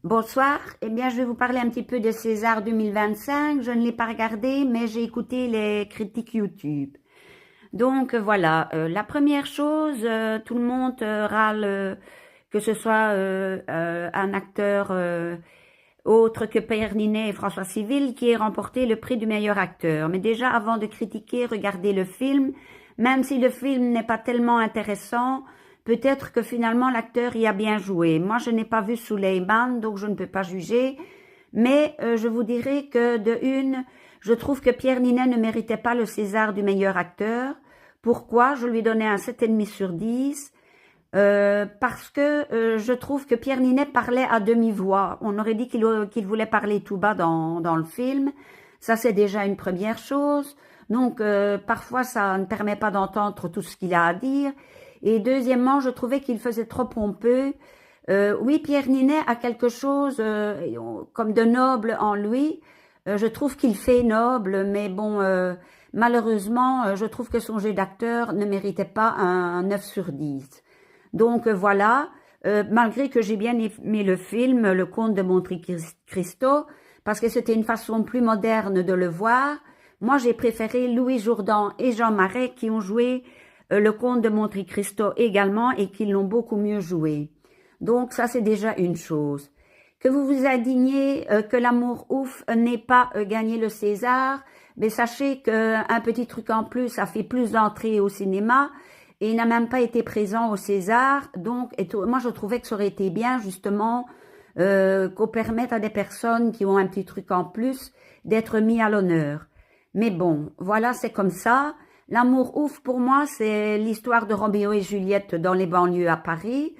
Bonsoir, eh bien je vais vous parler un petit peu de César 2025. Je ne l'ai pas regardé, mais j'ai écouté les critiques YouTube. Donc voilà, la première chose, tout le monde râle que ce soit un acteur autre que Pierre Ninet et François Civil qui ait remporté le prix du meilleur acteur. Mais déjà, avant de critiquer, regardez le film. Même si le film n'est pas tellement intéressant, peut-être que finalement l'acteur y a bien joué. Moi, je n'ai pas vu Suleiman, donc je ne peux pas juger. Mais je vous dirais que de une, je trouve que Pierre Ninet ne méritait pas le César du meilleur acteur. Pourquoi? Je lui donnais un 7,5 sur 10. Parce que je trouve que Pierre Ninet parlait à demi-voix. On aurait dit qu'il voulait parler tout bas dans le film. Ça, c'est déjà une première chose. Donc, parfois, ça ne permet pas d'entendre tout ce qu'il a à dire. Et deuxièmement, je trouvais qu'il faisait trop pompeux. Oui, Pierre Ninet a quelque chose comme de noble en lui. Je trouve qu'il fait noble, mais bon, malheureusement, je trouve que son jeu d'acteur ne méritait pas un 9 sur 10. Donc voilà, malgré que j'ai bien aimé le film, Le Comte de Monte Cristo, parce que c'était une façon plus moderne de le voir, moi j'ai préféré Louis Jourdan et Jean Marais qui ont joué Le Comte de Monte Cristo également et qui l'ont beaucoup mieux joué. Donc ça c'est déjà une chose. Que vous vous indigniez que l'amour ouf n'ait pas gagné le César, mais sachez qu'un petit truc en plus a fait plus d'entrées au cinéma et il n'a même pas été présent au César. Donc moi je trouvais que ça aurait été bien justement qu'on permette à des personnes qui ont un petit truc en plus d'être mis à l'honneur. Mais bon, voilà, c'est comme ça. L'amour ouf pour moi, c'est l'histoire de Roméo et Juliette dans les banlieues à Paris.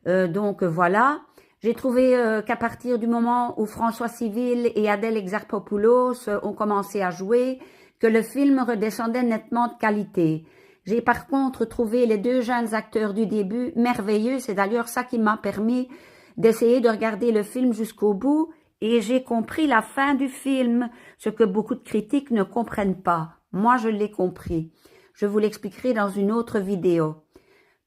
Donc voilà. J'ai trouvé qu'à partir du moment où François Civil et Adèle Exarchopoulos ont commencé à jouer, que le film redescendait nettement de qualité. J'ai par contre trouvé les deux jeunes acteurs du début merveilleux. C'est d'ailleurs ça qui m'a permis d'essayer de regarder le film jusqu'au bout. Et j'ai compris la fin du film, ce que beaucoup de critiques ne comprennent pas. Moi, je l'ai compris. Je vous l'expliquerai dans une autre vidéo.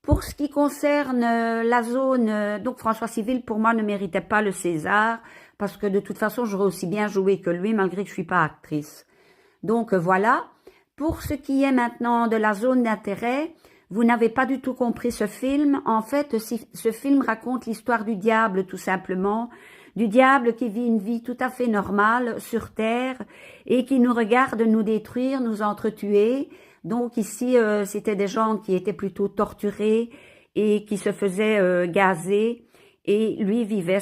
Pour ce qui concerne la zone, donc François Civil, pour moi, ne méritait pas le César, parce que de toute façon, j'aurais aussi bien joué que lui, malgré que je suis pas actrice. Donc voilà. Pour ce qui est maintenant de la zone d'intérêt, vous n'avez pas du tout compris ce film. En fait, ce film raconte l'histoire du diable, tout simplement. Du diable qui vit une vie tout à fait normale sur Terre et qui nous regarde nous détruire, nous entretuer. Donc ici, c'était des gens qui étaient plutôt torturés et qui se faisaient gazer et lui vivait